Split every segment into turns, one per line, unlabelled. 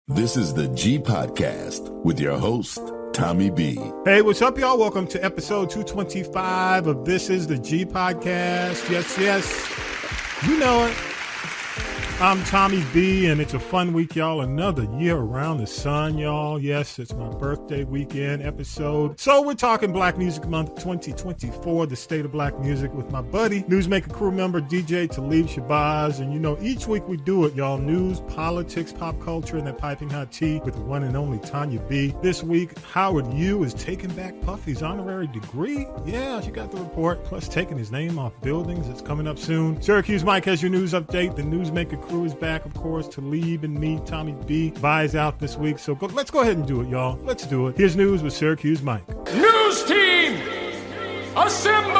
This is the G Podcast with your host, Tommy B.
Hey, what's up, y'all? Welcome to episode 225 of This is the G Podcast. Yes, you know it. I'm Tommy B, and it's a fun week, y'all. Another year around the sun, y'all. Yes, it's my birthday weekend episode. So we're talking Black Music Month 2024, the state of black music, with my buddy, Newsmaker crew member, DJ Talib Shabazz. And you know, each week we do it, y'all. News, politics, pop culture, and that piping hot tea with the one and only Tanya B. This week, Howard U is taking back Puffy's honorary degree. Yeah, she got the report. Plus taking his name off buildings. It's coming up soon. Syracuse Mike has your news update. The Newsmaker crew is back, of course. Talib and me, Tommy B. Vi's out this week, so let's go ahead and do it, y'all. Let's do it. Here's news with Syracuse Mike.
News team, assemble!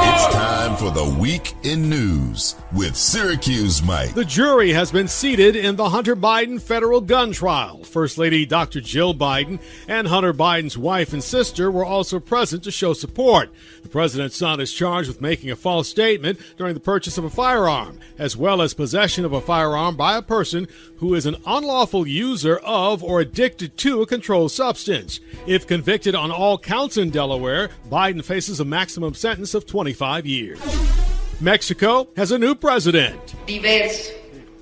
It's time for the Week in News with Syracuse Mike.
The jury has been seated in the Hunter Biden federal gun trial. First Lady Dr. Jill Biden and Hunter Biden's wife and sister were also present to show support. The president's son is charged with making a false statement during the purchase of a firearm, as well as possession of a firearm by a person who is an unlawful user of or addicted to a controlled substance. If convicted on all counts in Delaware, Biden faces a maximum sentence of 25 years. Mexico has a new president.
Diverso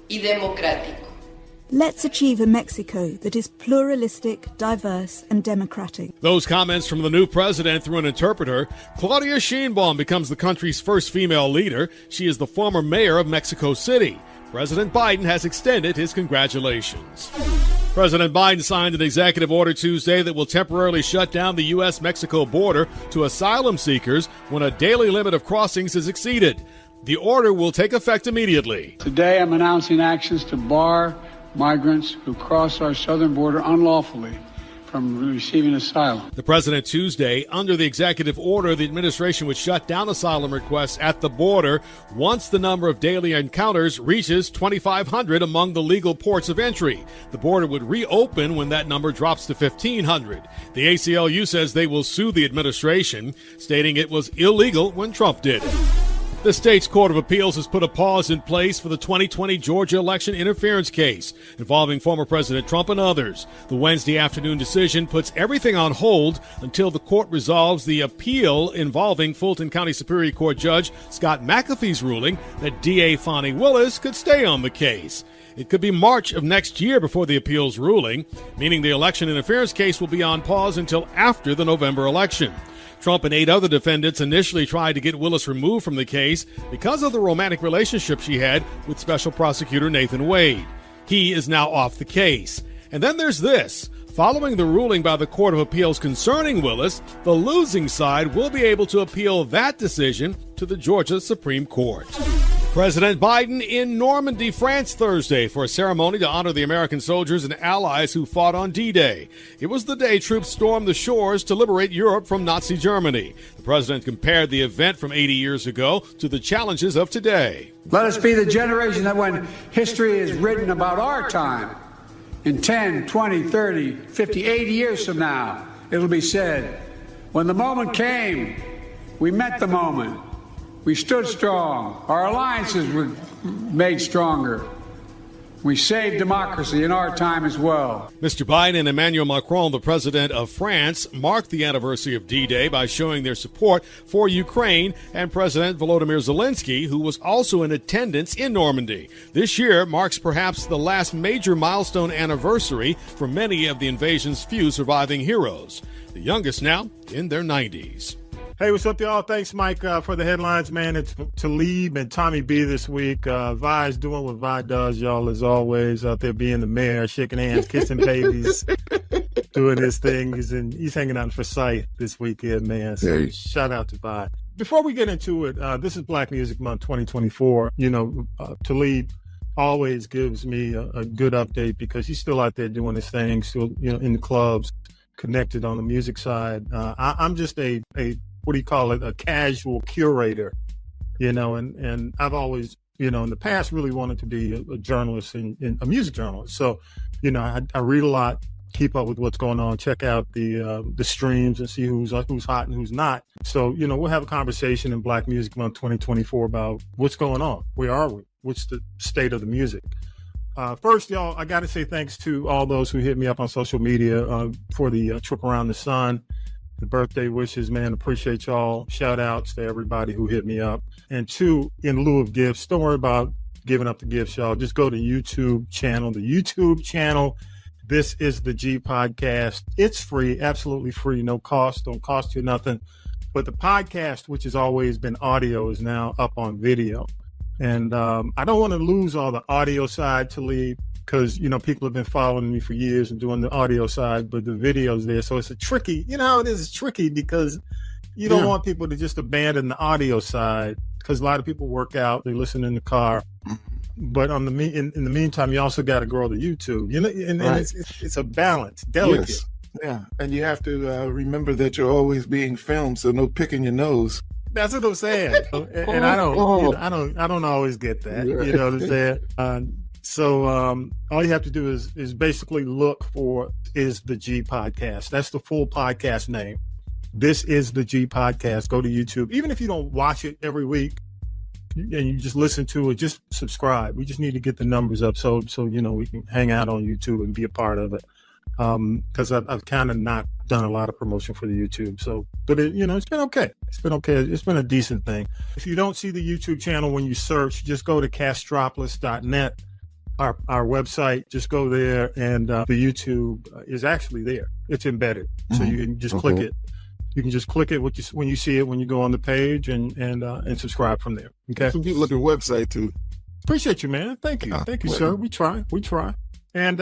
y democrático.
Let's achieve a Mexico that is pluralistic, diverse, and democratic.
Those comments from the new president through an interpreter. Claudia Sheinbaum becomes the country's first female leader. She is the former mayor of Mexico City. President Biden has extended his congratulations. President Biden signed an executive order Tuesday that will temporarily shut down the U.S.-Mexico border to asylum seekers when a daily limit of crossings is exceeded. The order will take effect immediately.
Today I'm announcing actions to bar migrants who cross our southern border unlawfully from receiving asylum.
The president Tuesday, under the executive order, the administration would shut down asylum requests at the border once the number of daily encounters reaches 2,500 among the legal ports of entry. The border would reopen when that number drops to 1,500. The ACLU says they will sue the administration, stating it was illegal when Trump did it. The state's Court of Appeals has put a pause in place for the 2020 Georgia election interference case involving former President Trump and others. The Wednesday afternoon decision puts everything on hold until the court resolves the appeal involving Fulton County Superior Court Judge Scott McAfee's ruling that DA Fonnie Willis could stay on the case. It could be March of next year before the appeal's ruling, meaning the election interference case will be on pause until after the November election. Trump and 8 other defendants initially tried to get Willis removed from the case because of the romantic relationship she had with Special Prosecutor Nathan Wade. He is now off the case. And then there's this. Following the ruling by the Court of Appeals concerning Willis, the losing side will be able to appeal that decision to the Georgia Supreme Court. President Biden in Normandy, France, Thursday for a ceremony to honor the American soldiers and allies who fought on D-Day. It was the day troops stormed the shores to liberate Europe from Nazi Germany. The president compared the event from 80 years ago to the challenges of today.
Let us be the generation that when history is written about our time, in 10, 20, 30, 50, 80 years from now, it'll be said, when the moment came, we met the moment. We stood strong. Our alliances were made stronger. We saved democracy in our time as well.
Mr. Biden and Emmanuel Macron, the president of France, marked the anniversary of D-Day by showing their support for Ukraine and President Volodymyr Zelensky, who was also in attendance in Normandy. This year marks perhaps the last major milestone anniversary for many of the invasion's few surviving heroes. The youngest now in their 90s.
Hey, what's up, y'all? Thanks, Mike, for the headlines, man. It's Talib and Tommy B this week. Vi's doing what Vi does, y'all, as always, out there being the mayor, shaking hands, kissing babies, doing his thing. He's hanging out for sight this weekend, man. So hey. Shout out to Vi. Before we get into it, this is Black Music Month 2024. You know, Talib always gives me a good update because he's still out there doing his thing, still, you know, in the clubs, connected on the music side. I'm just a what do you call it, a casual curator, you know, and I've always, you know, in the past really wanted to be a journalist and a music journalist. So, you know, I read a lot, keep up with what's going on, check out the streams and see who's hot and who's not. So, you know, we'll have a conversation in Black Music Month 2024 about what's going on. Where are we? What's the state of the music? First, y'all, I got to say thanks to all those who hit me up on social media for the trip around the sun, the birthday wishes, man. Appreciate y'all. Shout outs to everybody who hit me up. And two, in lieu of gifts, don't worry about giving up the gifts, y'all. Just go to YouTube channel. The YouTube channel, This Is the G Podcast. It's free, absolutely free, no cost, don't cost you nothing. But the podcast, which has always been audio, is now up on video. And I don't want to lose all the audio side, Talib, because, people have been following me for years and doing the audio side, but the video's there. So it's tricky. You know how it is? It's tricky because you don't want people to just abandon the audio side, because a lot of people work out, they listen in the car. But in the meantime, you also got to grow the YouTube. And right. It's a balance, delicate.
Yes. Yeah, and you have to remember that you're always being filmed, so no picking your nose.
That's what I'm saying, and I don't always get that. You know what I'm saying? So all you have to do is basically look for Is the G Podcast. That's the full podcast name. This Is the G Podcast. Go to YouTube, even if you don't watch it every week, and you just listen to it. Just subscribe. We just need to get the numbers up so we can hang out on YouTube and be a part of it. Because I've kind of not done a lot of promotion for the YouTube. So, but it's been okay. It's been okay. It's been a decent thing. If you don't see the YouTube channel when you search, just go to castropolis.net, our website. Just go there, and the YouTube is actually there. It's embedded, so you can just click it. You can just click it when you see it when you go on the page and subscribe from there. Okay.
It's a good looking website too.
Appreciate you, man. Thank you, sir. We try, and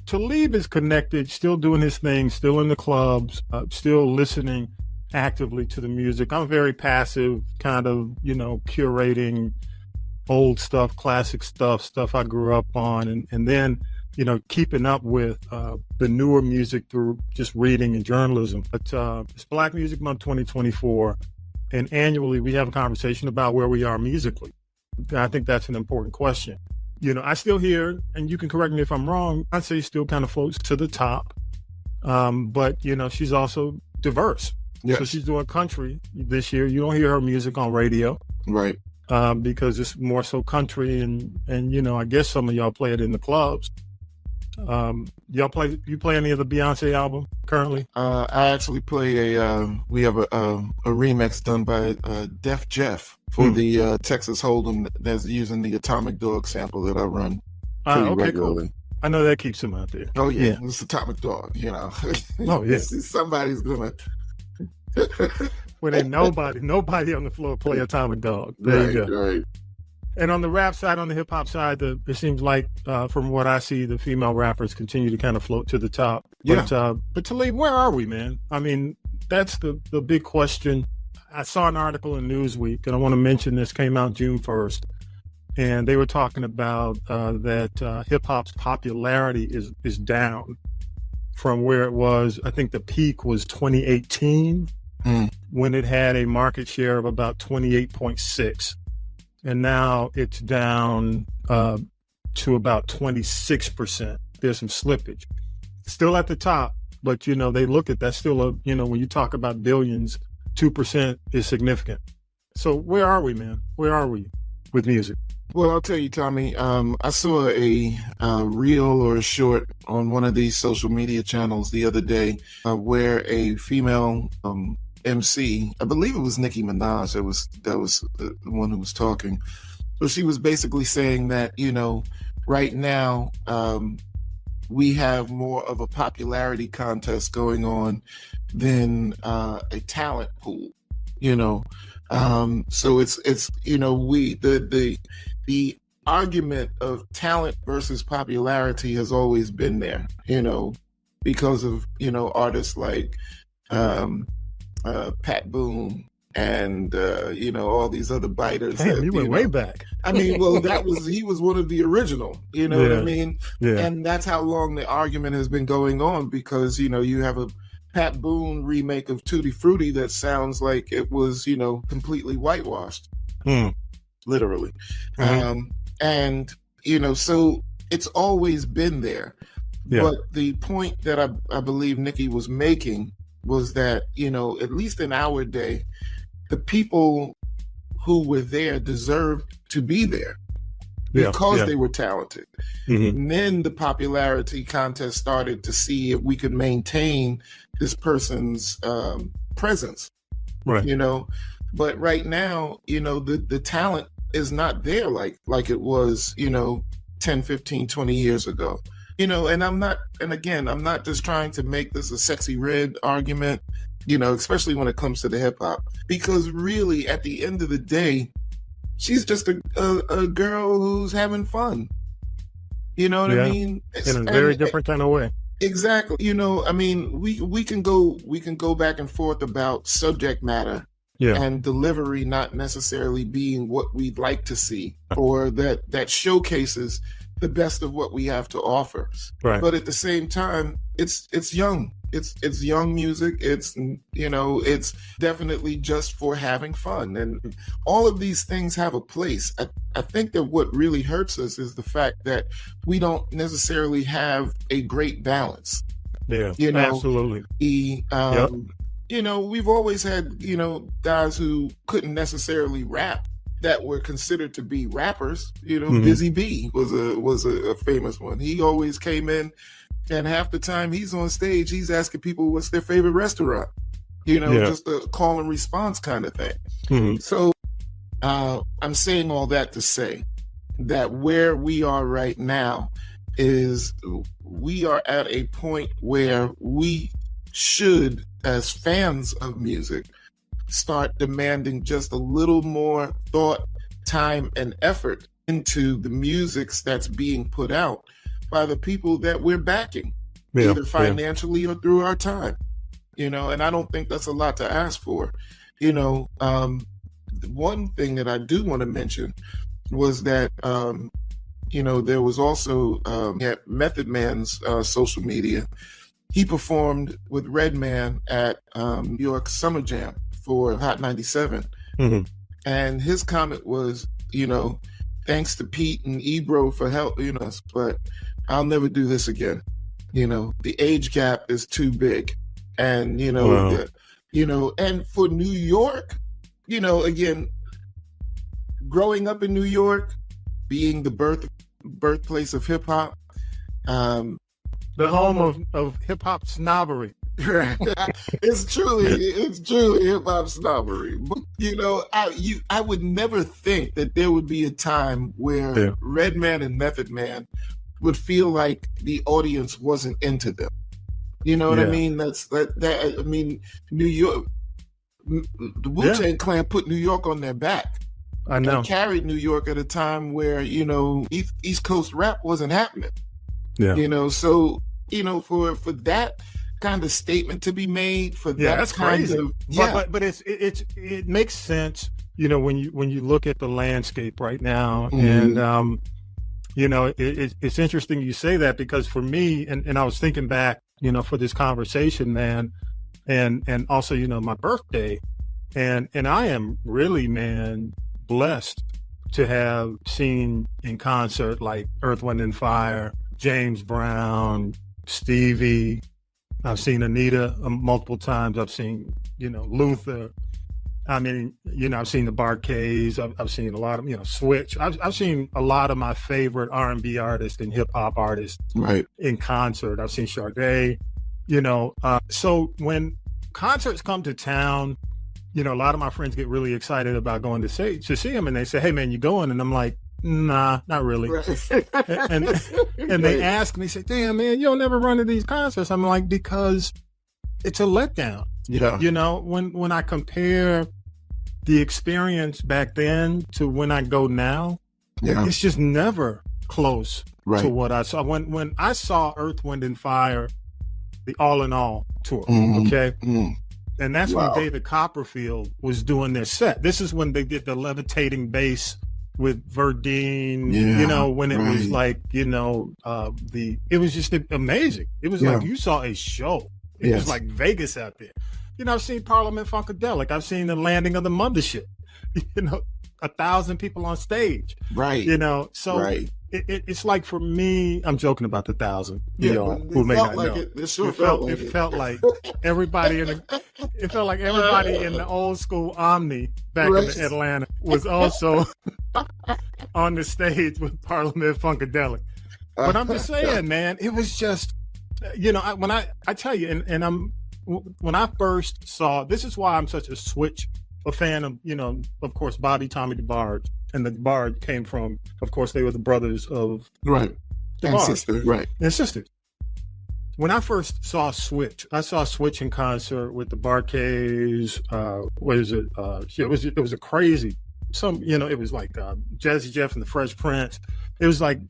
Talib is connected, still doing his thing, still in the clubs, still listening actively to the music. I'm very passive, kind of, curating old stuff, classic stuff I grew up on, and then, keeping up with the newer music through just reading and journalism. But it's Black Music Month 2024, and annually we have a conversation about where we are musically. I think that's an important question. I still hear, and you can correct me if I'm wrong, I'd say still kind of floats to the top. But, she's also diverse.
Yes.
So she's doing country this year. You don't hear her music on radio.
Right.
Because it's more so country, and I guess some of y'all play it in the clubs. You play any of the Beyonce album currently?
I actually play we have a remix done by Def Jeff for the Texas Hold'em that's using the Atomic Dog sample that I run pretty regularly.
Cool. I know that keeps him out there.
Oh yeah. It's Atomic Dog,
Oh yeah.
Somebody's gonna
when ain't nobody on the floor play Atomic Dog. There you go.
Right.
And on the rap side, on the hip hop side, it seems like from what I see, the female rappers continue to kind of float to the top.
Yeah.
But Talib, where are we, man? I mean, that's the big question. I saw an article in Newsweek, and I want to mention this, came out June 1st. And they were talking about that hip hop's popularity is down from where it was. I think the peak was 2018 when it had a market share of about 28.6. And now it's down to about 26%. There's some slippage. Still at the top, but, they look at that still, when you talk about billions, 2% is significant. So where are we, man? Where are we with music?
Well, I'll tell you, Tommy, I saw a reel or a short on one of these social media channels the other day where a female MC, I believe it was Nicki Minaj, that was the one who was talking. So she was basically saying that, right now we have more of a popularity contest going on than a talent pool, so it's the argument of talent versus popularity has always been there, because of, artists like Pat Boone and all these other biters.
Damn, you went way back.
I mean, well, he was one of the original, what I mean?
Yeah.
And that's how long the argument has been going on, because, you have a Pat Boone remake of Tutti Frutti that sounds like it was, completely whitewashed. Literally. And, so it's always been there. Yeah. But the point that I believe Nicki was making was that, at least in our day, the people who were there deserved to be there. because they were talented. And then the popularity contest started to see if we could maintain this person's presence, you know. But right now, you know, the talent is not there like it was, you know, 10, 15, 20 years ago. You know, and I'm not just trying to make this a sexy red argument, you know, especially when it comes to the hip hop, because really at the end of the day, she's just a girl who's having fun. You know what I mean?
In a very different kind of way.
Exactly. You know, I mean, we can go back and forth about subject matter and delivery not necessarily being what we'd like to see, or that showcases the best of what we have to offer. Right. But at the same time, it's young. It's young music. It's, you know, it's definitely just for having fun. And all of these things have a place. I think that what really hurts us is the fact that we don't necessarily have a great balance.
Yeah,
you know,
absolutely.
You know, we've always had, you know, guys who couldn't necessarily rap that were considered to be rappers. You know, Busy B was a famous one. He always came in, and half the time he's on stage, he's asking people what's their favorite restaurant. You know, just a call and response kind of thing. So I'm saying all that to say that where we are right now is we are at a point where we should, as fans of music, start demanding just a little more thought, time, and effort into the musics that's being put out by the people that we're backing, either financially or through our time. You know, and I don't think that's a lot to ask for. You know, one thing that I do want to mention was that, you know, there was also at Method Man's social media. He performed with Redman at New York Summer Jam for Hot 97. And his comment was, you know, thanks to Pete and Ebro for helping us, but I'll never do this again. You know, the age gap is too big. And, you know, you know, and for New York, you know, again, growing up in New York, being the birthplace of hip hop,
the home of hip hop snobbery.
It's truly hip hop snobbery. But, you know, I would never think that there would be a time where Redman and Method Man would feel like the audience wasn't into them. You know what I mean? That I mean, New York, the Wu-Tang Clan put New York on their back.
I know.
And carried New York at a time where, you know, East Coast rap wasn't happening. Yeah. You know, so, you know, for that kind of statement to be made, for that
that's
kind
crazy.
of
but it makes sense, you know, when you look at the landscape right now. And you know, it's interesting you say that, because for me, and I was thinking back, you know, for this conversation, man, and also, you know, my birthday, and I am really, man, blessed to have seen in concert like Earth, Wind and Fire, James Brown, Stevie. I've seen Anita multiple times. I've seen, you know, Luther. I mean, you know, I've seen the Barcades. I've seen a lot of, you know, Switch. I've seen a lot of my favorite R&B artists and hip hop artists in concert. I've seen Sade, you know. So when concerts come to town, you know, a lot of my friends get really excited about going to see them, and they say, "Hey, man, you going?" And I'm like, "Nah, not really." and they ask me, say, "Damn, man, you don't never run to these concerts." I'm like, because it's a letdown. Yeah. You know, when I compare the experience back then to when I go now, it's just never close to what I saw. When I saw Earth, Wind and Fire, the All in All tour, and that's when David Copperfield was doing their set. This is when they did the levitating bass with Verdine, you know, when it was like, you know, it was just amazing. It was like you saw a show. It was like Vegas out there. You know, I've seen Parliament Funkadelic. I've seen the landing of the mothership. You know, 1,000 people on stage. Right. You know, so it's like, for me, I'm joking about the 1,000. You know, who may not know. It felt like everybody in the old school Omni back in Atlanta was also on the stage with Parliament Funkadelic. But I'm just saying, man, it was just, when I tell you, when I first saw, this is why I'm such a fan of, of course, Bobby, Tommy DeBarge. And the DeBarge came from, of course, they were the brothers of
right.
DeBarge.
And sisters, right.
And sisters. When I first saw Switch, I saw Switch in concert with the Barkays. What is it? It was a crazy, it was like Jazzy Jeff and the Fresh Prince. It was like,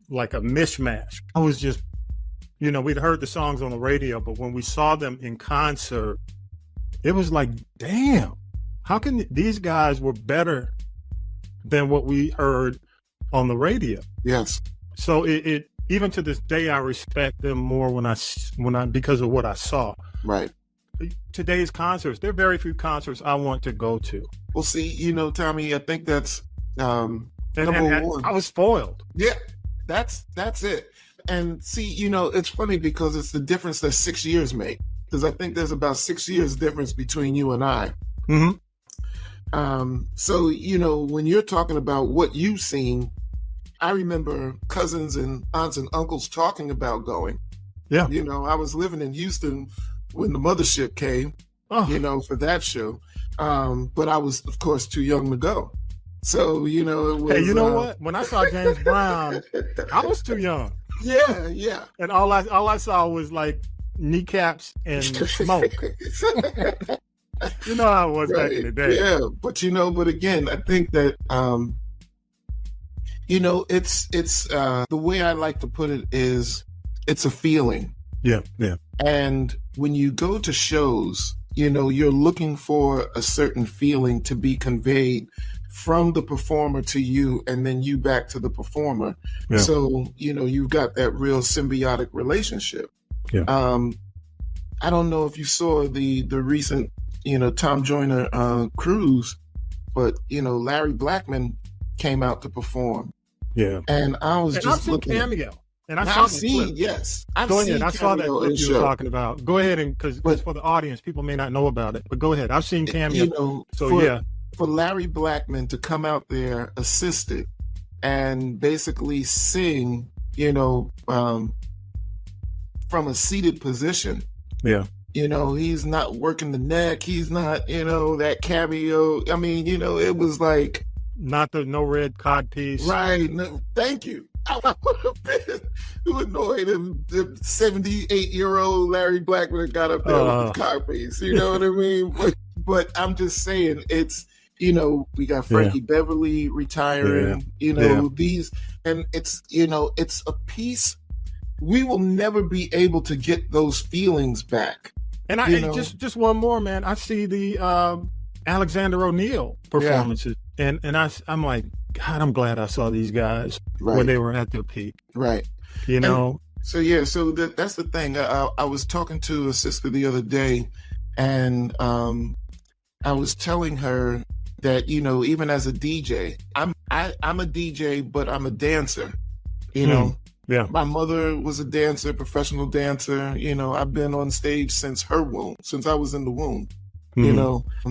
like a mishmash. I was just, we'd heard the songs on the radio, but when we saw them in concert, it was like, damn, how can these guys were better than what we heard on the radio?
Yes.
So it even to this day, I respect them more when I because of what I saw.
Right.
Today's concerts, there are very few concerts I want to go to.
Well, see, Tommy, I think that's number one.
I was spoiled.
Yeah, that's it. And see, it's funny because it's the difference that 6 years make. Because I think there's about 6 years difference between you and I.
Mm-hmm.
So, when you're talking about what you've seen, I remember cousins and aunts and uncles talking about going.
Yeah.
I was living in Houston when the mothership came, for that show. But I was, of course, too young to go. So, it was...
Hey, you know what? When I saw James Brown, I was too young.
Yeah.
And all I saw was like kneecaps and smoke. You know how it was back in the day.
Yeah, but but again, I think that it's the way I like to put it is it's a feeling.
Yeah.
And when you go to shows, you're looking for a certain feeling to be conveyed from the performer to you and then you back to the performer. Yeah. So, you've got that real symbiotic relationship.
Yeah.
I don't know if you saw the recent Tom Joyner cruise, but Larry Blackmon came out to perform.
Yeah.
And I was just looking.
Cameo. And
I've seen, yes.
Go ahead. I saw that clip you were talking about. Go ahead, and because for the audience, people may not know about it, but go ahead. I've seen Cameo.
For Larry Blackmon to come out there assisted and basically sing, from a seated position.
Yeah.
He's not working the neck. He's not, that cameo. I mean, it was like.
Not the no red cod piece.
Right. No, thank you. I would have been too annoyed if the 78-year-old Larry Blackmon got up there with the cod piece. You know what I mean? But I'm just saying it's, we got Frankie Beverly retiring, these, and it's, it's a piece. We will never be able to get those feelings back.
And just one more, man. I see the Alexander O'Neal performances, and I'm like, God, I'm glad I saw these guys when they were at their peak.
Right. So that's the thing. I was talking to a sister the other day, and I was telling her that even as a DJ, I'm a DJ, but I'm a dancer.
Yeah.
My mother was a dancer, professional dancer. I've been on stage since her womb, since I was in the womb.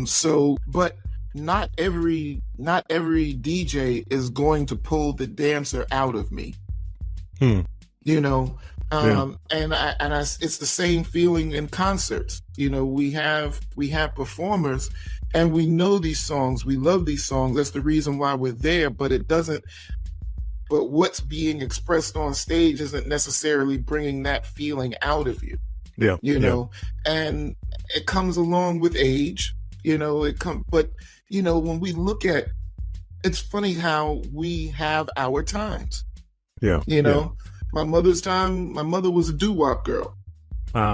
So, but not every DJ is going to pull the dancer out of me. And it's the same feeling in concerts. We have performers, and we know these songs, we love these songs. That's the reason why we're there. But what's being expressed on stage isn't necessarily bringing that feeling out of you.
Yeah.
And it comes along with age. But when we look at, it's funny how we have our times.
Yeah.
My mother's time, my mother was a doo-wop girl.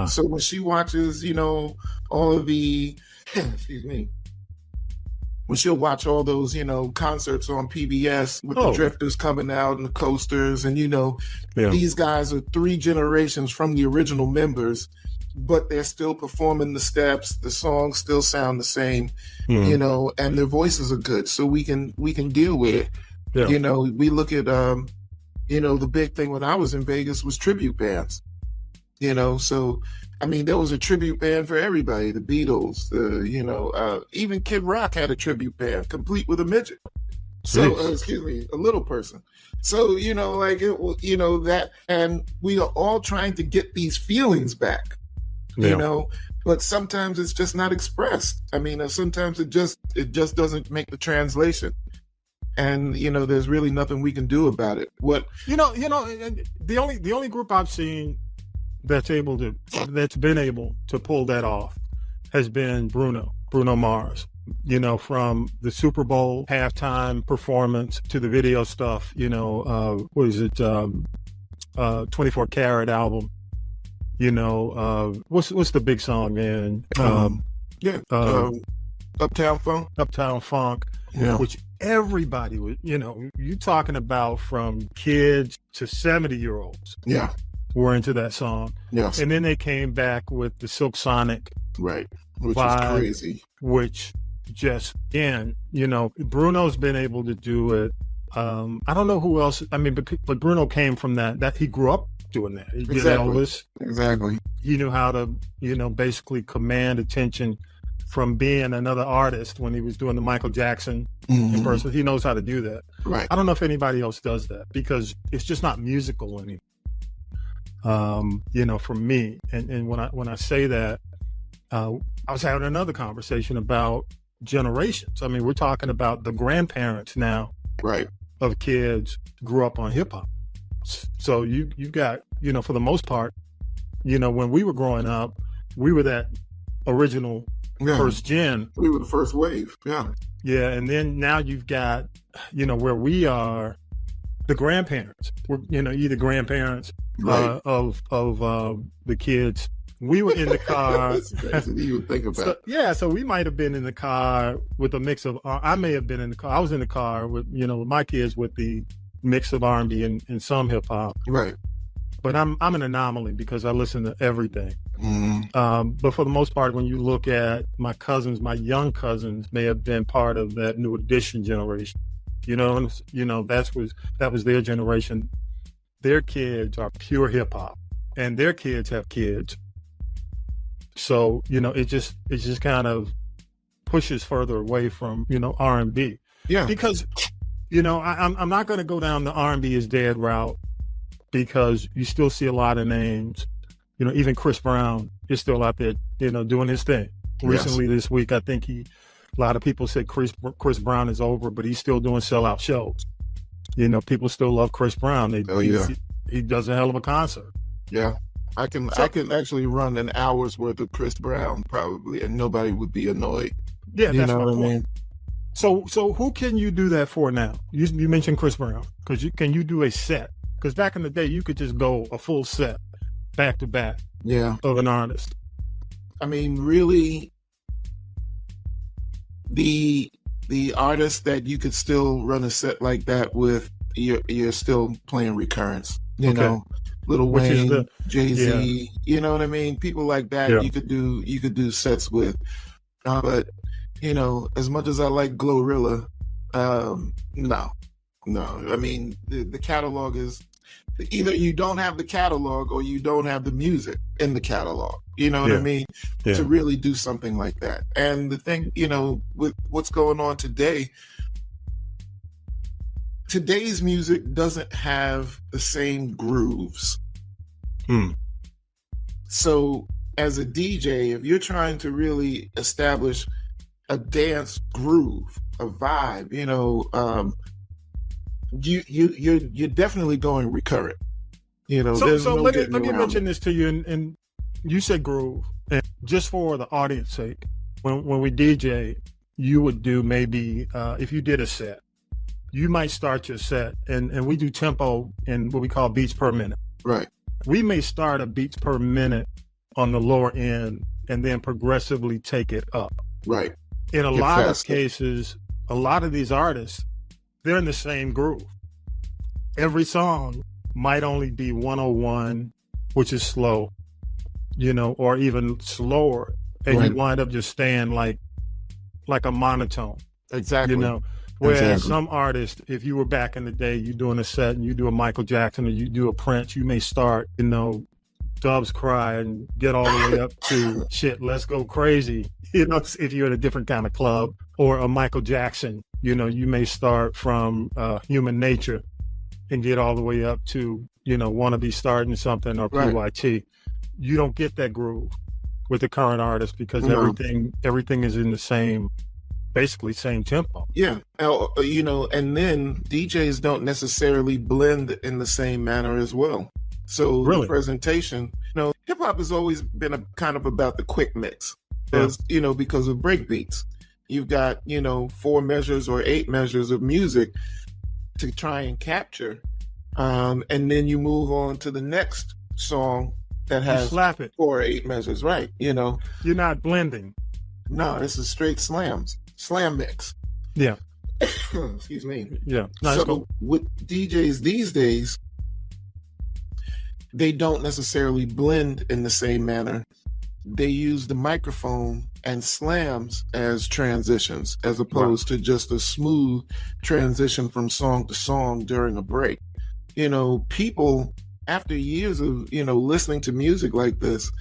So when she watches, all of the, excuse me, when she'll watch all those, concerts on PBS with the Drifters coming out and the Coasters, and, these guys are 3 generations from the original members, but they're still performing the steps. The songs still sound the same, and their voices are good. So we can deal with it. Yeah. We look at, the big thing when I was in Vegas was tribute bands, so, I mean, there was a tribute band for everybody. The Beatles, even Kid Rock had a tribute band, complete with a midget. So, excuse me, a little person. So, like, that, and we are all trying to get these feelings back, but sometimes it's just not expressed. I mean, sometimes it just doesn't make the translation. And, there's really nothing we can do about it.
The only group I've seen that's been able to pull that off has been Bruno Mars. From the Super Bowl halftime performance to the video stuff, what is it? 24 Karat album. What's the big song, man?
Uptown
Funk.
Yeah.
Which everybody was, you talking about from kids to 70-year-olds.
Yeah.
Were into that song.
Yes.
And then they came back with the Silk Sonic.
Right. Which
vibe,
is crazy.
Which just, again, Bruno's been able to do it. I don't know who else. I mean, but Bruno came from that he grew up doing that. He did Elvis.
Exactly.
He knew how to, basically command attention from being another artist when he was doing the Michael Jackson impersonation. He knows how to do that.
Right.
I don't know if anybody else does that because it's just not musical anymore. For me. And when I say that, I was having another conversation about generations. I mean, we're talking about the grandparents now,
right,
of kids grew up on hip hop. So you got, for the most part, when we were growing up, we were that original first gen.
We were the first wave. Yeah.
Yeah. And then now you've got, where we are, the grandparents. We're, either grandparents of the kids. We were in the car.
That's crazy to even think about.
So we might have been in the car with a mix of. I may have been in the car. I was in the car with with my kids with the mix of R&B and some hip hop.
Right.
But I'm an anomaly because I listen to everything. But for the most part, when you look at my cousins, my young cousins may have been part of that New Edition generation. That was their generation. Their kids are pure hip hop, and their kids have kids. So, it just kind of pushes further away from, R&B.
Yeah.
Because, I'm not going to go down the R&B is dead route because you still see a lot of names. Even Chris Brown is still out there, doing his thing. Recently this week, I think a lot of people said Chris Brown is over, but he's still doing sellout shows. People still love Chris Brown. He does a hell of a concert.
Yeah. I can actually run an hour's worth of Chris Brown probably, and nobody would be annoyed.
Yeah, that's my point. So who can you do that for now? You mentioned Chris Brown because can you do a set? Because back in the day, you could just go a full set back to back.
Yeah,
of an artist.
I mean, really, the artist that you could still run a set like that with, you're still playing recurrence. You know. Lil Wayne, Jay-Z, you know what I mean? People like that you could do sets with. But, as much as I like Glorilla, no. I mean, the catalog is either you don't have the catalog or you don't have the music in the catalog. You know what I mean? Yeah. To really do something like that. And the thing, with what's going on today, today's music doesn't have the same grooves. So as a DJ, if you're trying to really establish a dance groove, a vibe, you're definitely going recurrent.
So let me mention this to you, and you said groove, and just for the audience sake, when we DJ, you would do maybe if you did a set. You might start your set, and we do tempo and what we call beats per minute.
Right. We
may start at beats per minute on the lower end and then progressively take it up.
Right.
In a lot of cases, a lot of these artists, they're in the same groove. Every song might only be 101, which is slow, or even slower. And you wind up just staying like a monotone.
Exactly.
Whereas some artists, if you were back in the day, you doing a set and you do a Michael Jackson or you do a Prince, you may start, Doves Cry and get all the way up to shit, Let's Go Crazy, if you're in a different kind of club, or a Michael Jackson, You know, you may start from Human Nature and get all the way up to, you know, Wanna Be Starting Something or PYT. You don't get that groove with the current artist because everything is in the same, basically same tempo.
Yeah. You know, and then DJs don't necessarily blend in the same manner as well. So the presentation, you know, hip hop has always been kind of about the quick mix, you know, because of breakbeats. You've got, you know, 4 measures or 8 measures of music to try and capture. And then you move on to the next song that has 4 or 8 measures, right? You know,
you're not blending.
No, this is straight slam mix.
Yeah.
Excuse me.
Yeah.
No, so with DJs these days, they don't necessarily blend in the same manner. They use the microphone and slams as transitions, as opposed to just a smooth transition from song to song during a break. You know, people, after years of, you know, listening to music like this,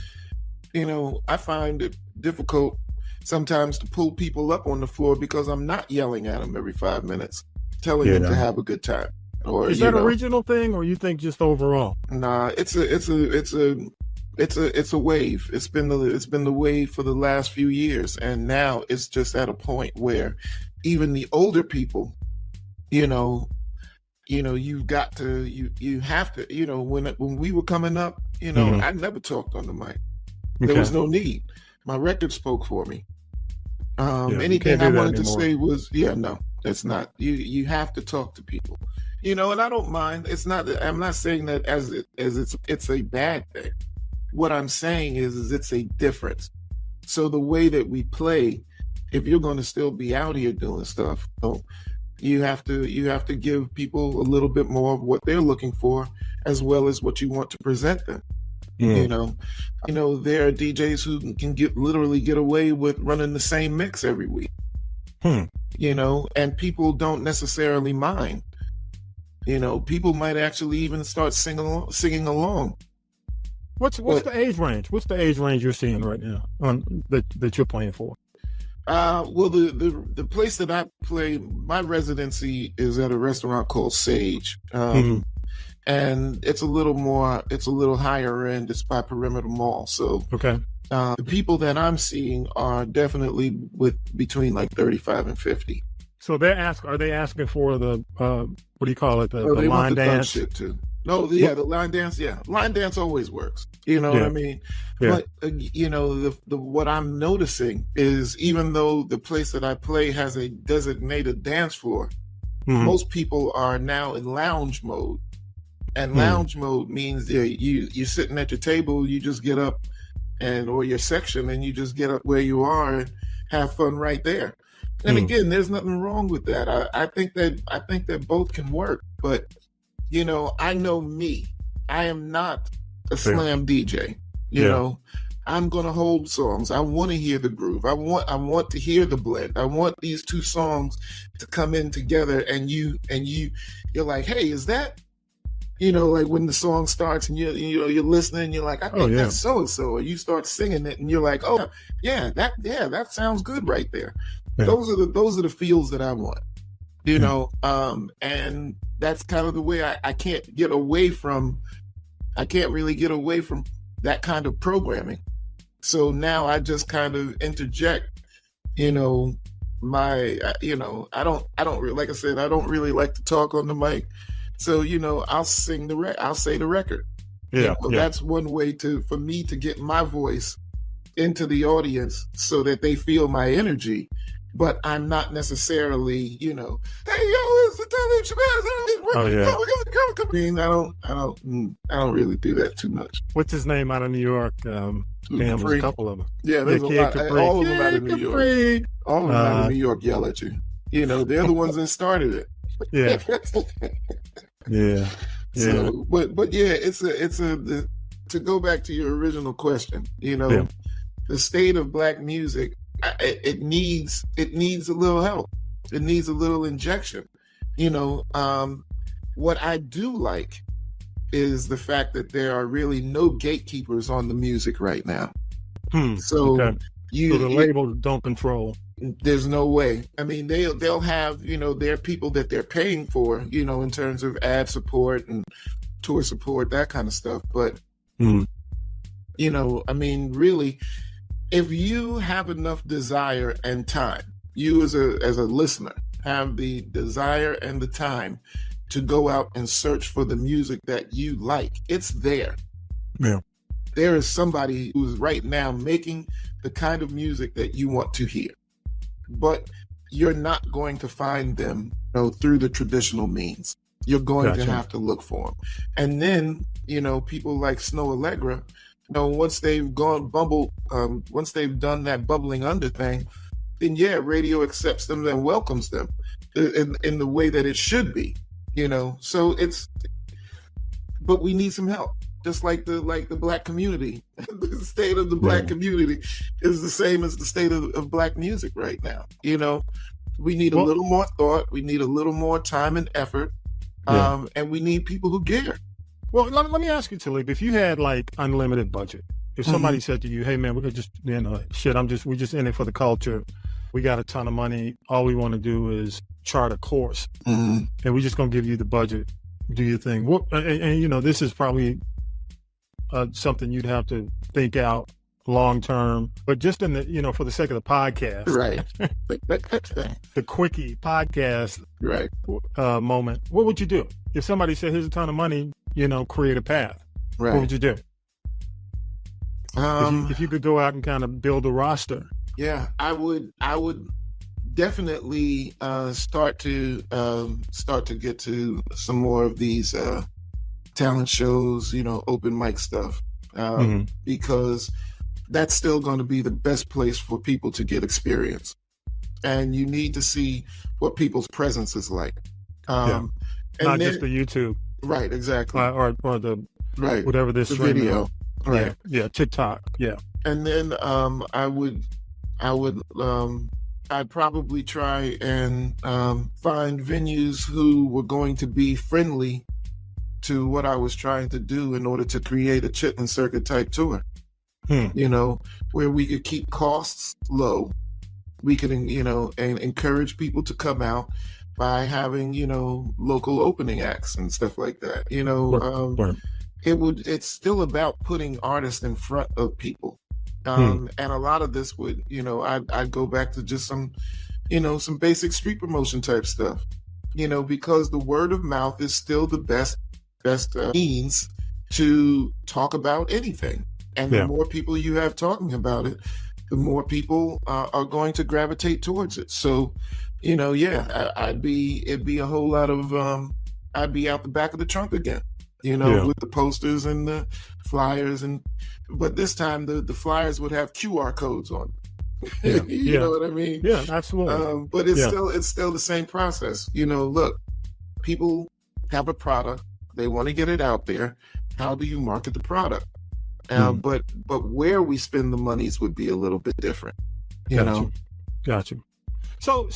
you know, I find it difficult sometimes to pull people up on the floor because I'm not yelling at them every 5 minutes, telling them to have a good time. Or
is that a regional thing, or you think just overall?
Nah, it's a wave. It's been the wave for the last few years, and now it's just at a point where even the older people, you know, you've got to, you have to, you know, when we were coming up, you know, I never talked on the mic. There was no need. My record spoke for me. Anything I wanted to say was, no, that's not. You have to talk to people. You know, and I don't mind. It's not. I'm not saying that as it's a bad thing. What I'm saying is it's a difference. So the way that we play, if you're going to still be out here doing stuff, you have to give people a little bit more of what they're looking for, as well as what you want to present them. You know, there are DJs who can literally get away with running the same mix every week. You know, and people don't necessarily mind. You know, people might actually even start singing along.
What's the age range? What's the age range you're seeing right now that you're playing for?
Well, the place that I play, my residency is at a restaurant called Sage, and it's a little higher end. It's by Perimeter Mall. So the people that I'm seeing are definitely between like 35 and 50.
So are they asking for the what do you call it? The line dance
shit too. No, the line dance. Yeah, line dance always works. You know what I mean? Yeah. But you know, the what I'm noticing is, even though the place that I play has a designated dance floor, most people are now in lounge mode. And lounge mode means you're sitting at your table, you just get up, or your section, and you just get up where you are and have fun right there. And again, there's nothing wrong with that. I think that both can work. But you know, I know me. I am not a slam DJ. You know, I'm gonna hold songs. I want to hear the groove. I want to hear the blend. I want these two songs to come in together. And you're like, hey, is that? You know, like when the song starts and you're listening, and you're like, I think that's so and so, or you start singing it, and you're like, oh yeah, that sounds good right there. Yeah. Those are the feels that I want. You know, and that's kind of the way I can't really get away from that kind of programming. So now I just kind of interject, you know, I don't really, like I said, I don't really like to talk on the mic. So, you know, I'll say the record. Yeah, you know, that's one way for me to get my voice into the audience so that they feel my energy. But I'm not necessarily, you know, hey, yo, it's the Talib Shabazz. I mean, I don't really do that too much.
What's his name out of New York? There's a couple of them.
Yeah, there's a lot. All of them out of New York. All of them out of New York yell at you. You know, they're the ones that started it.
Yeah. Yeah.
So, but yeah, to go back to your original question, you know, the state of Black music, it needs a little help. It needs a little injection. You know, what I do like is the fact that there are really no gatekeepers on the music right now. So
So the labels don't control.
There's no way. I mean, they'll have, their people that they're paying for, in terms of ad support and tour support, that kind of stuff. But, I mean, really, if you have enough desire and time, you as a listener have the desire and the time to go out and search for the music that you like, it's there.
Yeah.
There is somebody who's right now making the kind of music that you want to hear. But you're not going to find them through the traditional means. You're going to have to look for them. And then, people like Snow Allegra, once they've done that bubbling under thing, then radio accepts them and welcomes them in the way that it should be, So but we need some help. Just like the Black community, the state of the Black community is the same as the state of Black music right now. We need a little more thought. We need a little more time and effort, and we need people who care.
Well, let me ask you, Talib, if you had like unlimited budget, if somebody said to you, "Hey, man, we could just we're just in it for the culture. We got a ton of money. All we want to do is chart a course, and we're just gonna give you the budget. Do your thing." And this is probably something you'd have to think out long term, but just in the for the sake of the podcast,
right?
The quickie podcast,
right?
Moment. What would you do if somebody said, "Here's a ton of money, create a path"?
Right.
What would you do? If you could go out and kind of build a roster.
Yeah, I would definitely start to get to some more of these talent shows, open mic stuff, because that's still going to be the best place for people to get experience. And you need to see what people's presence is like.
Not just the YouTube.
Right, exactly.
Or the whatever this
the video. Right.
Yeah, TikTok. Yeah.
And then I'd probably try and find venues who were going to be friendly to what I was trying to do in order to create a Chitlin Circuit type tour. Where we could keep costs low. We could, and encourage people to come out by having, local opening acts and stuff like that. It's still about putting artists in front of people. And a lot of this would, I'd go back to just some basic street promotion type stuff, because the word of mouth is still the best means to talk about anything. And the more people you have talking about it, the more people are going to gravitate towards it. So, it'd be a whole lot of, I'd be out the back of the trunk again, with the posters and the flyers, but this time the flyers would have QR codes on them. You know what I mean?
Yeah, absolutely.
But it's still the same process. Look, people have a product, they want to get it out there. How do you market the product? But where we spend the monies would be a little bit different.
Got you. So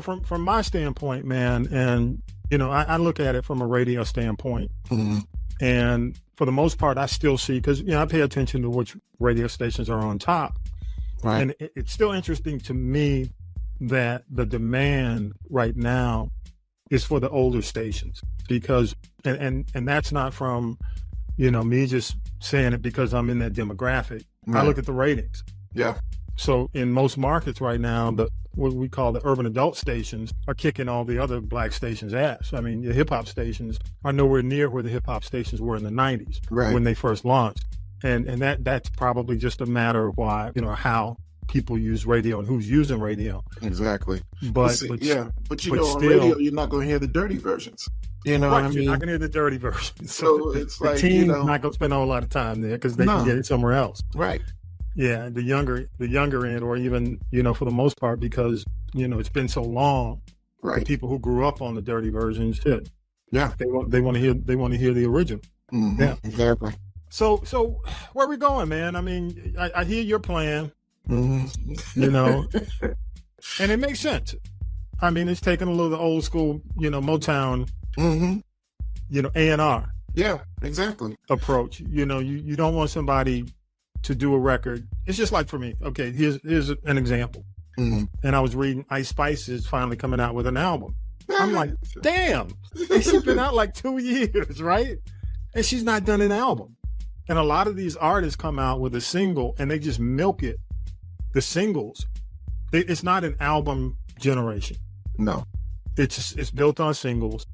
from my standpoint, man, and I look at it from a radio standpoint, and for the most part, I still see, because I pay attention to which radio stations are on top, right? And it's still interesting to me that the demand right now is for the older stations, because and that's not from me just saying it because I'm in that demographic. Right. I look at the ratings.
Yeah.
So in most markets right now, what we call the urban adult stations are kicking all the other Black stations' ass. I mean, the hip hop stations are nowhere near where the hip hop stations were in the 90s when they first launched. And that's probably just a matter of why, how people use radio and who's using radio.
Exactly.
But
on radio, you're not going to hear the dirty versions. What I mean? You're
not going to hear the dirty versions.
So it's
the team's not going to spend a whole lot of time there because they can get it somewhere else.
Right.
Yeah, the younger end, or even, for the most part, because, it's been so long. Right. The people who grew up on the dirty versions,
yeah,
they want to hear the original.
Mm-hmm. Yeah, exactly.
So where are we going, man? I mean, I hear your plan, and it makes sense. I mean, it's taking a little old school, Motown, A&R.
Yeah, exactly.
Approach. You don't want somebody to do a record, it's just like for me. Okay, here's an example. Mm-hmm. And I was reading Ice Spice is finally coming out with an album. I'm like, damn, she's been out like 2 years, right? And she's not done an album. And a lot of these artists come out with a single and they just milk it. The singles, it's not an album generation.
No,
it's built on singles.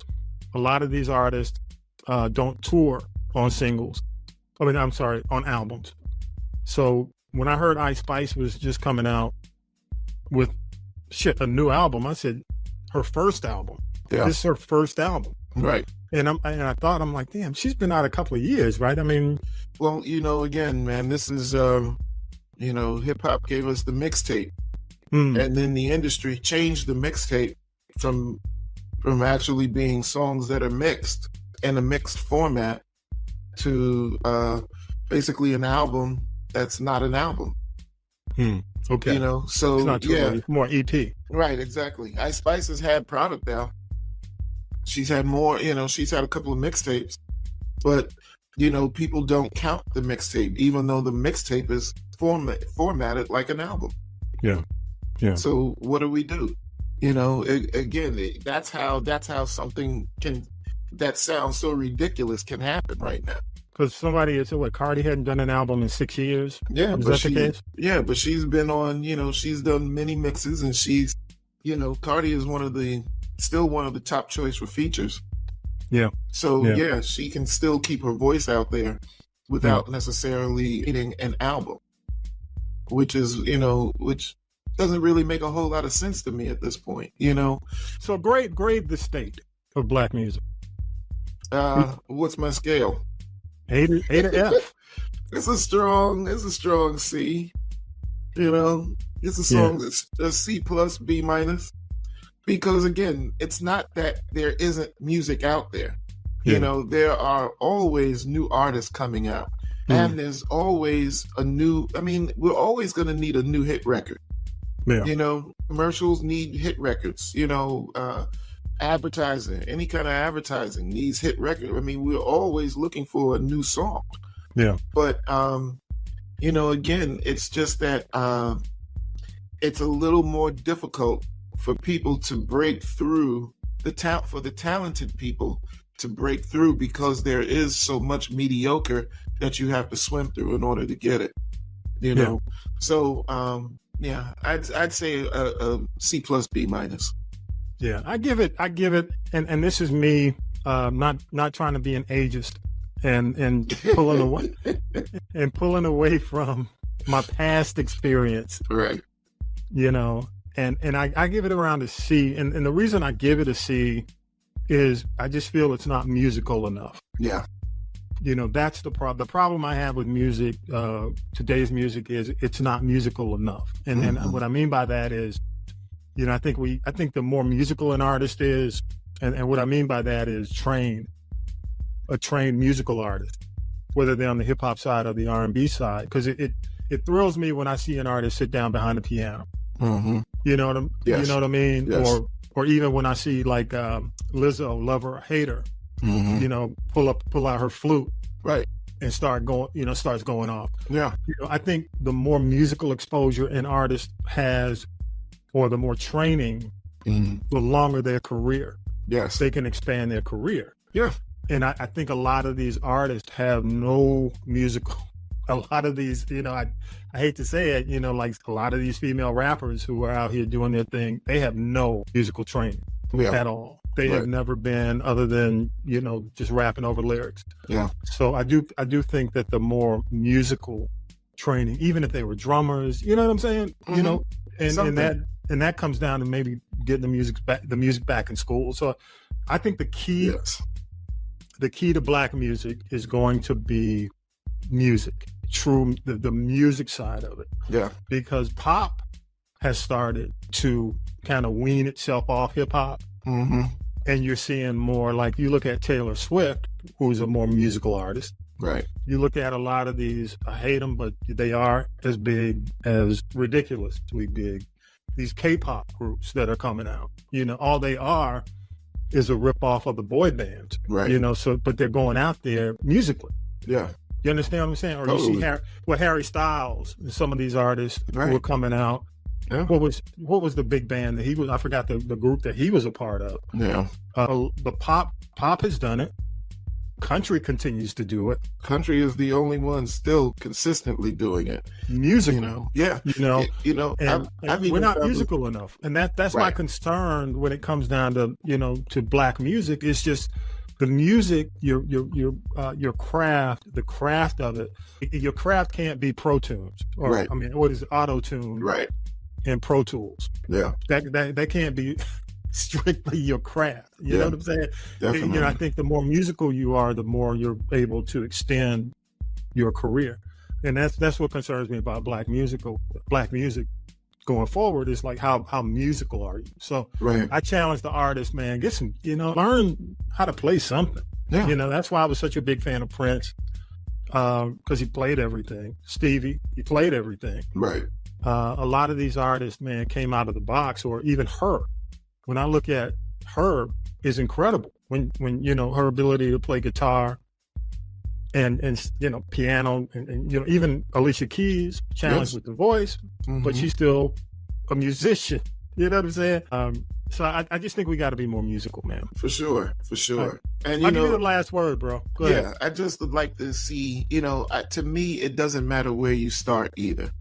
A lot of these artists don't tour on singles. On albums. So when I heard Ice Spice was just coming out with a new album, I said, her first album. Yeah. This is her first album.
Right.
And I thought, I'm like, damn, she's been out a couple of years, right? I mean,
well, again, man, this is hip hop gave us the mixtape. And then the industry changed the mixtape from actually being songs that are mixed in a mixed format to basically an album that's not an album.
Okay.
So
it's not too more EP.
Right, exactly. Ice Spice has had product now. She's had more, she's had a couple of mixtapes, but people don't count the mixtape, even though the mixtape is formatted like an album.
Yeah. Yeah.
So what do we do? Again, that's how something that sounds so ridiculous can happen right now.
Because somebody had said, Cardi hadn't done an album in 6 years?
Yeah,
is that the case?
Yeah, but she's been on, she's done many mixes, and she's, Cardi is still one of the top choice for features.
Yeah.
So, yeah, she can still keep her voice out there without necessarily needing an album, which doesn't really make a whole lot of sense to me at this point,
So grade the state of black music.
What's my scale?
A to F.
It's a strong C. It's a C plus, B minus. Because again, it's not that there isn't music out there. Yeah. There are always new artists coming out. And there's always we're always going to need a new hit record. Yeah. Commercials need hit records. Advertising, any kind of advertising needs hit record. We're always looking for a new song.
Yeah.
But, again, it's just that it's a little more difficult for people to break through for the talented people to break through, because there is so much mediocre that you have to swim through in order to get it. So, I'd say a C plus, B minus.
Yeah, I give it, and this is me, not trying to be an ageist and pulling away from my past experience.
Right.
And I give it around a C, and the reason I give it a C is I just feel it's not musical enough.
Yeah.
That's the problem. The problem I have with music, today's music, is it's not musical enough. And what I mean by that is, I think the more musical an artist is, and what I mean by that is a trained musical artist, whether they're on the hip hop side or the R&B side, because it thrills me when I see an artist sit down behind the piano. Mm-hmm. You know what I mean?
Yes.
Or even when I see like Lizzo, love her or hate her, pull out her flute,
right,
and starts going off.
Yeah.
I think the more musical exposure an artist has, or the more training, the longer their career.
Yes.
They can expand their career.
Yeah.
And I think a lot of these artists have no musical. A lot of these, I hate to say it, like a lot of these female rappers who are out here doing their thing, they have no musical training at all. They have never been, other than, just rapping over lyrics.
Yeah.
So I do think that the more musical training, even if they were drummers, you know what I'm saying? Mm-hmm. And that comes down to maybe getting the music back in school. So I think the key to black music is going to be music, the music side of it.
Yeah.
Because pop has started to kind of wean itself off hip hop. Mm-hmm. And you're seeing more, like you look at Taylor Swift, who's a more musical artist.
Right.
You look at a lot of these, I hate them, but they are as big as ridiculously big. These K-pop groups that are coming out, all they are is a ripoff of the boy bands.
Right.
But they're going out there musically.
Yeah.
You understand what I'm saying? Or
Totally.
you see Harry Styles and some of these artists
Right.
who were coming out.
Yeah.
What was the big band that he was? I forgot the group that he was a part of.
Yeah.
But pop has done it. Country continues to do it.
Country is the only one still consistently doing it.
Music,
Yeah.
and
I've
we're
even
not
found
musical enough, and that's my
Right.
concern when it comes down to to black music. It's just the music, your craft, the craft of it. Your craft can't be Pro Tunes, or
Right.
I mean, what is Auto Tune,
Right.
and Pro Tools?
Yeah.
That can't be strictly your craft. You
Yeah.
know what I'm saying?
Definitely.
I think the more musical you are, the more you're able to extend your career, and that's what concerns me about black music going forward. Is like how musical are you? So
Right.
I challenge the artist, man, get some, learn how to play something.
Yeah.
That's why I was such a big fan of Prince, because he played everything. Stevie, he played everything.
Right.
A lot of these artists, man, came out of the box, or even her. When I look at her, is incredible. When her ability to play guitar and piano, and even Alicia Keys challenged
Yes.
with the voice, but
Mhm.
she's still a musician. You know what I'm saying? So I just think we got to be more musical, man.
For sure. And
I'll give you the last word, bro. Go ahead.
I just would like to see, to me, it doesn't matter where you start either.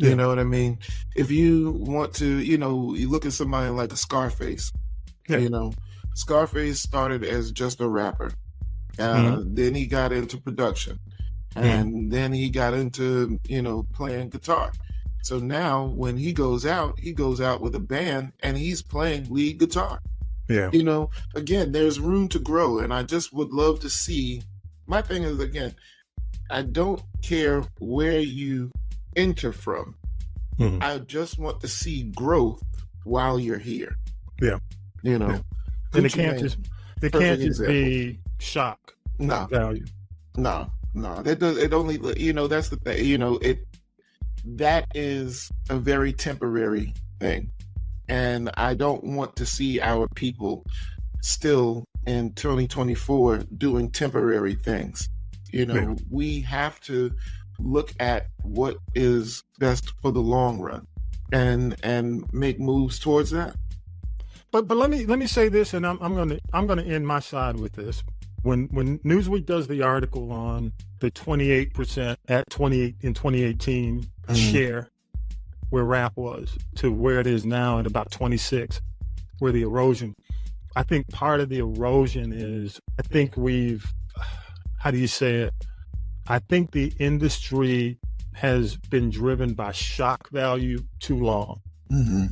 Yeah.
You know what I mean? If you want to, you look at somebody like a Scarface,
Yeah.
Scarface started as just a rapper. Then he got into production, and then he got into, playing guitar. So now when he goes out with a band and he's playing lead guitar.
Yeah.
Again, there's room to grow, and I just would love to see. My thing is, again, I don't care where you enter from.
Mhm.
I just want to see growth while you're here.
Yeah.
And
it can't just
example.
be shock
No.
value.
No. That does it only that's the thing. That is a very temporary thing. And I don't want to see our people still in 2024 doing temporary things.
Yeah.
We have to look at what is best for the long run and make moves towards that.
But let me say this, and I'm gonna end my side with this. When Newsweek does the article on the 28% at 28 in 2018 share where rap was to where it is now at about 26, where the erosion, I think part of the erosion is, I think how do you say it? I think the industry has been driven by shock value too long.
Mm-hmm.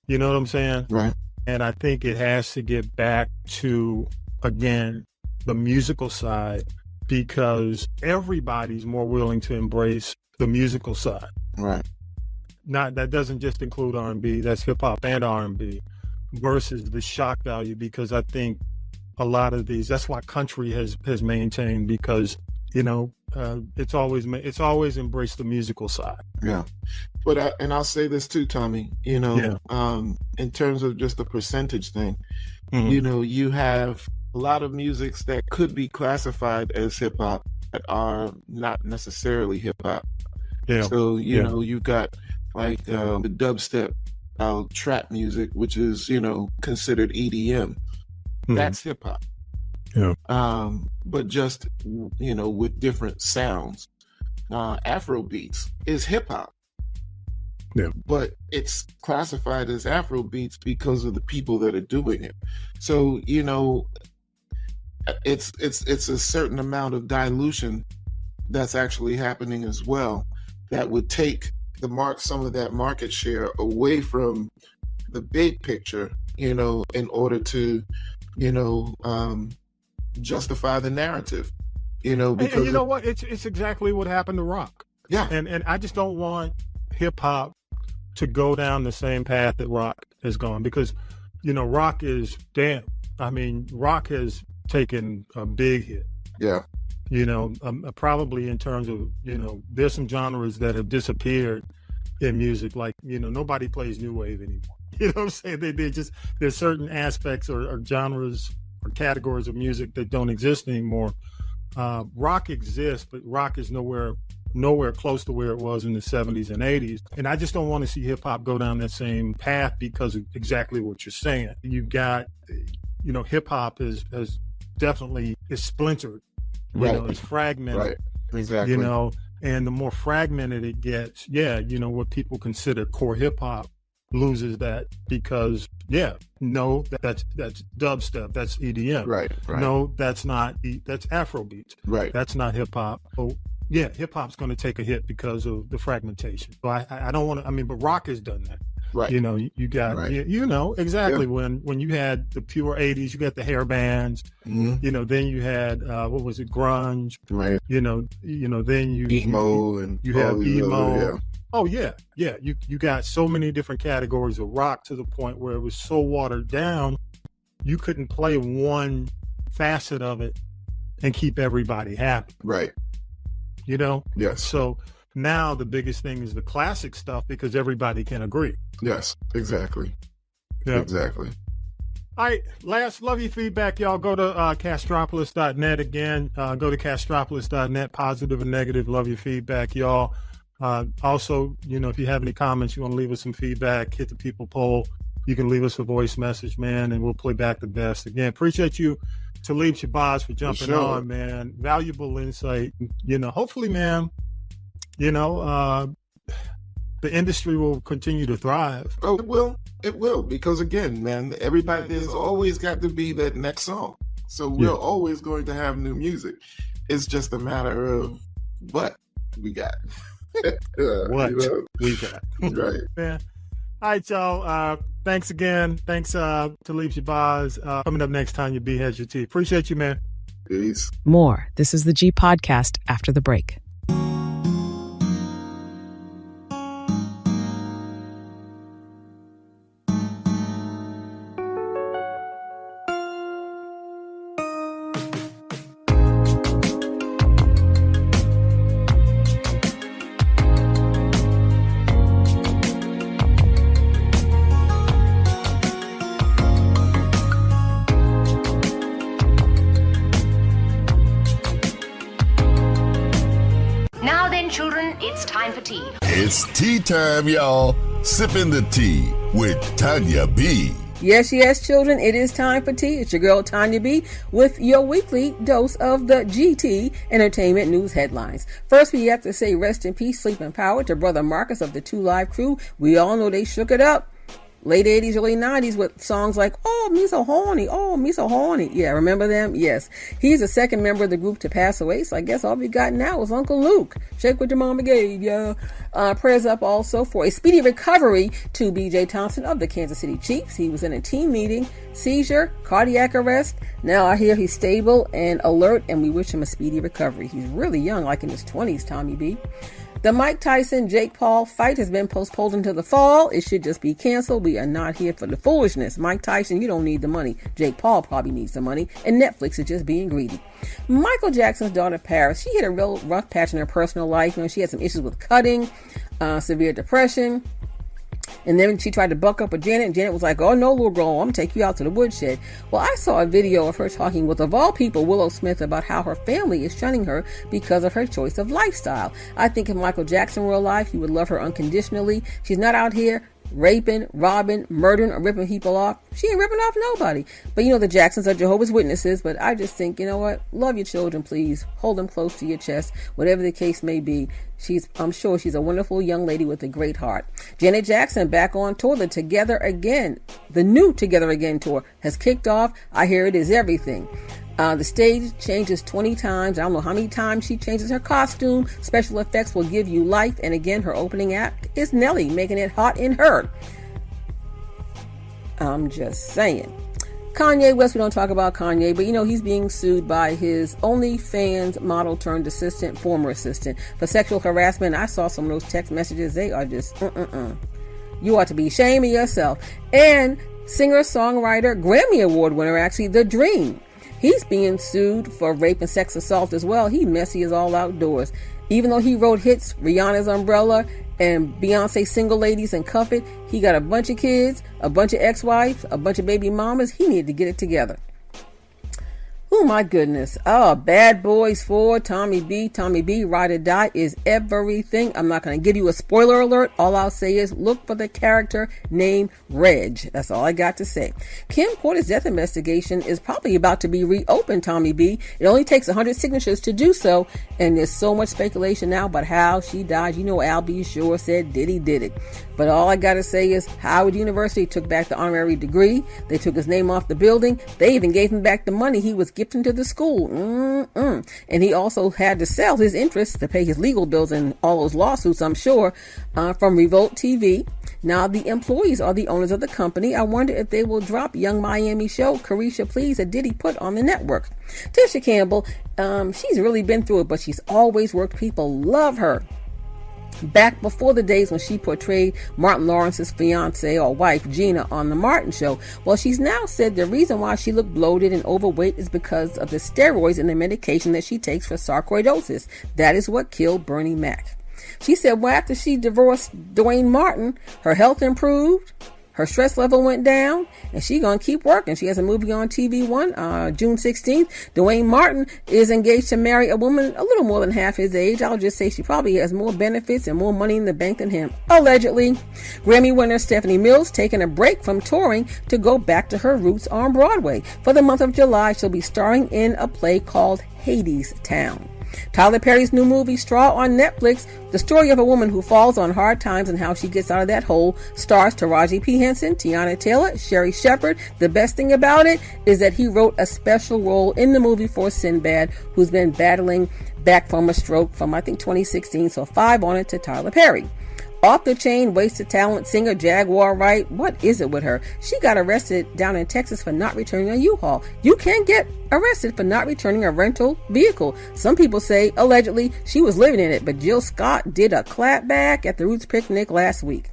You know what I'm saying?
Right.
And I think it has to get back to, again, the musical side, because everybody's more willing to embrace the musical side.
Right.
That doesn't just include R&B, that's hip hop and R&B, versus the shock value, because I think a lot of these, that's why country has maintained, because it's always embraced the musical side.
Yeah. But I'll say this too, Tommy, in terms of just the percentage thing, you have a lot of musics that could be classified as hip hop that are not necessarily hip hop.
Yeah.
So, you've got like the dubstep trap music, which is, considered EDM. That's hip hop.
Yeah.
But just, with different sounds. Afro beats is hip hop.
Yeah.
But it's classified as Afro beats because of the people that are doing it. So, it's a certain amount of dilution that's actually happening as well, that would take some of that market share away from the big picture, in order to, justify the narrative, because
and you know what? It's exactly what happened to rock.
Yeah.
And I just don't want hip hop to go down the same path that rock has gone, because, rock is rock has taken a big hit.
Yeah.
Probably in terms of, there's some genres that have disappeared in music, like, nobody plays new wave anymore. You know what I'm saying? There's certain aspects or genres or categories of music that don't exist anymore. rock exists, but rock is nowhere close to where it was in the 70s and 80s. And I just don't want to see hip hop go down that same path because of exactly what you're saying. You've got, hip hop is definitely splintered, it's fragmented.
Right. Exactly.
And the more fragmented it gets, what people consider core hip hop loses that because, that's dubstep, that's EDM.
Right.
No, that's not, that's Afrobeat.
Right.
That's not hip hop. So, hip hop's going to take a hit because of the fragmentation. So I don't want to, but rock has done that.
Right.
You got, exactly.
Yeah.
When you had the pure 80s, you got the hair bands, then you had, what was it? Grunge.
Right.
Then
emo and
you have emo.
Other,
Oh yeah. You got so many different categories of rock to the point where it was so watered down, you couldn't play one facet of it and keep everybody happy.
Right.
Yes. So now the biggest thing is the classic stuff because everybody can agree.
Yes, exactly.
Yeah.
Exactly.
All right, love your feedback, y'all. Go to castropolis.net again. Go to castropolis.net, positive and negative. Love your feedback, y'all. Also, if you have any comments, you want to leave us some feedback, hit the people poll. You can leave us a voice message, man, and we'll play back the best. Again, appreciate you, Talib Shabazz, for jumping on, man. Valuable insight. Hopefully, man, the industry will continue to thrive.
Oh, it will, because again, man, there's always got to be that next song. So we're always going to have new music. It's just a matter of what we got.
We got.
Right.
Yeah. All right, y'all. Thanks again. Thanks, Talib Shabazz. Coming up next time, your B has your tea. Appreciate you, man.
Peace.
More. This is the G Podcast after the break.
It's tea time, y'all. Sipping the tea with Tanya B.
Yes, children, it is time for tea. It's your girl, Tanya B, with your weekly dose of the GT Entertainment News headlines. First, we have to say rest in peace, sleep in power to Brother Marcus of the 2 Live Crew. We all know they shook it up. Late 80s, early 90s with songs like, oh, me so horny, oh, me so horny. Yeah, remember them? Yes. He's the second member of the group to pass away, so I guess all we got now is Uncle Luke. Shake what your mama gave, yeah. Prayers up also for a speedy recovery to B.J. Thompson of the Kansas City Chiefs. He was in a team meeting, seizure, cardiac arrest. Now I hear he's stable and alert, and we wish him a speedy recovery. He's really young, like in his 20s, Tommy B. The Mike Tyson-Jake Paul fight has been postponed until the fall. It should just be canceled. We are not here for the foolishness. Mike Tyson, you don't need the money. Jake Paul probably needs the money. And Netflix is just being greedy. Michael Jackson's daughter, Paris, she hit a real rough patch in her personal life. She had some issues with cutting, severe depression. And then she tried to buck up with Janet, and Janet was like, oh, no, little girl, I'm going to take you out to the woodshed. Well, I saw a video of her talking with, of all people, Willow Smith, about how her family is shunning her because of her choice of lifestyle. I think if Michael Jackson were alive, he would love her unconditionally. She's not out here raping, robbing, murdering, or ripping people off. She ain't ripping off nobody. But the Jacksons are Jehovah's Witnesses. But I just think, what? Love your children, please. Hold them close to your chest, whatever the case may be. I'm sure she's a wonderful young lady with a great heart. Janet Jackson back on tour. The Together Again, the new Together Again tour has kicked off. I hear it is everything. The stage changes 20 times. I don't know how many times she changes her costume. Special effects will give you life. And again, her opening act is Nelly, making it hot in her. I'm just saying. Kanye West, we don't talk about Kanye, but he's being sued by his OnlyFans model turned assistant, former assistant, for sexual harassment. I saw some of those text messages. They are just, You ought to be ashamed of yourself. And singer-songwriter, Grammy Award winner, actually, The Dream. He's being sued for rape and sex assault as well. He messy as all outdoors. Even though he wrote hits, Rihanna's Umbrella and Beyonce's Single Ladies and Cuff It, he got a bunch of kids, a bunch of ex-wives, a bunch of baby mamas. He needed to get it together. Oh my goodness. Oh, Bad Boys 4, Tommy B, Ride or Die is everything. I'm not going to give you a spoiler alert. All I'll say is look for the character named Reg. That's all I got to say. Kim Porter's death investigation is probably about to be reopened, Tommy B. It only takes 100 signatures to do so, and there's so much speculation now about how she died. You know, Al B. Sure said Diddy did it. But all I got to say is Howard University took back the honorary degree. They took his name off the building. They even gave him back the money he was gifting to the school. And he also had to sell his interests to pay his legal bills and all those lawsuits, I'm sure, from Revolt TV. Now, the employees are the owners of the company. I wonder if they will drop Young Miami show, Carisha Please, that Diddy put on the network. Tisha Campbell, she's really been through it, but she's always worked. People love her. Back before the days when she portrayed Martin Lawrence's fiance or wife, Gina, on The Martin Show. Well, she's now said the reason why she looked bloated and overweight is because of the steroids and the medication that she takes for sarcoidosis. That is what killed Bernie Mac. She said, well, after she divorced Dwayne Martin, her health improved, her stress level went down, and she's going to keep working. She has a movie on TV June 16th. Dwayne Martin is engaged to marry a woman a little more than half his age. I'll just say she probably has more benefits and more money in the bank than him, allegedly. Grammy winner Stephanie Mills taking a break from touring to go back to her roots on Broadway. For the month of July, she'll be starring in a play called Hades Town. Tyler Perry's new movie, Straw, on Netflix, the story of a woman who falls on hard times and how she gets out of that hole, stars Taraji P. Henson, Tiana Taylor, Sherry Shepherd. The best thing about it is that he wrote a special role in the movie for Sinbad, who's been battling back from a stroke from, I think, 2016, so 5 on it to Tyler Perry. Off the chain, wasted talent singer Jaguar Wright. What is it with her? She got arrested down in Texas for not returning a U-Haul. You can get arrested for not returning a rental vehicle. Some people say, allegedly, she was living in it, but Jill Scott did a clapback at the Roots picnic last week.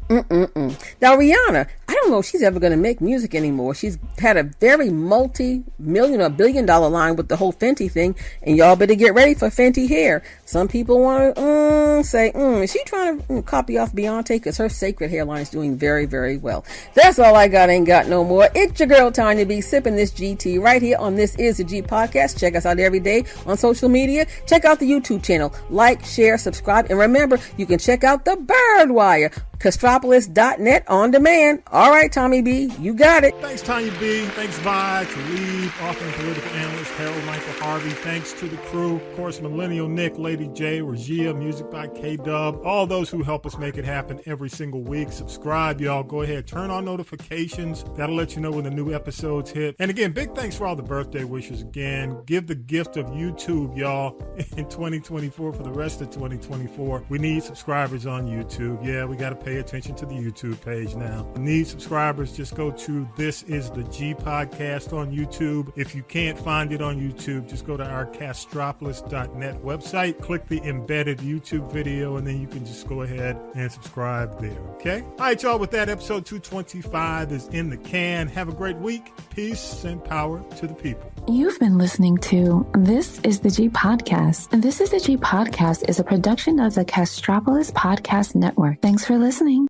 Now, Rihanna, I don't know if she's ever going to make music anymore. She's had a very multi-million or billion-dollar line with the whole Fenty thing, and y'all better get ready for Fenty hair. Some people want to say, is she trying to copy off Beyonce? Because her sacred hairline is doing very, very well. That's all I got. Ain't got no more. It's your girl, Tanya B, sipping this GT right here on This Is the G Podcast. Check us out every day on social media. Check out the YouTube channel. Like, share, subscribe, and remember, you can check out the Birdwire, Castropolis.net on demand. All right, Tommy B, you got it.
Thanks, Tanya B. Thanks, Vi, Talib, author and political analyst Harold Michael Harvey. Thanks to the crew, of course, Millennial Nick, Lady J, Regia, music by K-Dub, all those who help us make it happen every single week. Subscribe, y'all. Go ahead, turn on notifications. That'll let you know when the new episodes hit. And again, big thanks for all the birthday wishes again. Give the gift of YouTube, y'all, in 2024 for the rest of 2024. We need subscribers on YouTube. Yeah, we got to pay attention to the YouTube page now. Need subscribers, just go to This Is the G Podcast on YouTube. If you can't find it on YouTube, just go to our Castropolis.net website, click the embedded YouTube video, and then you can just go ahead and subscribe there, okay? All right, y'all, with that, episode 225 is in the can. Have a great week. Peace and power to the people.
You've been listening to This Is the G Podcast. This Is the G Podcast is a production of the Castropolis Podcast Network. Thanks for listening.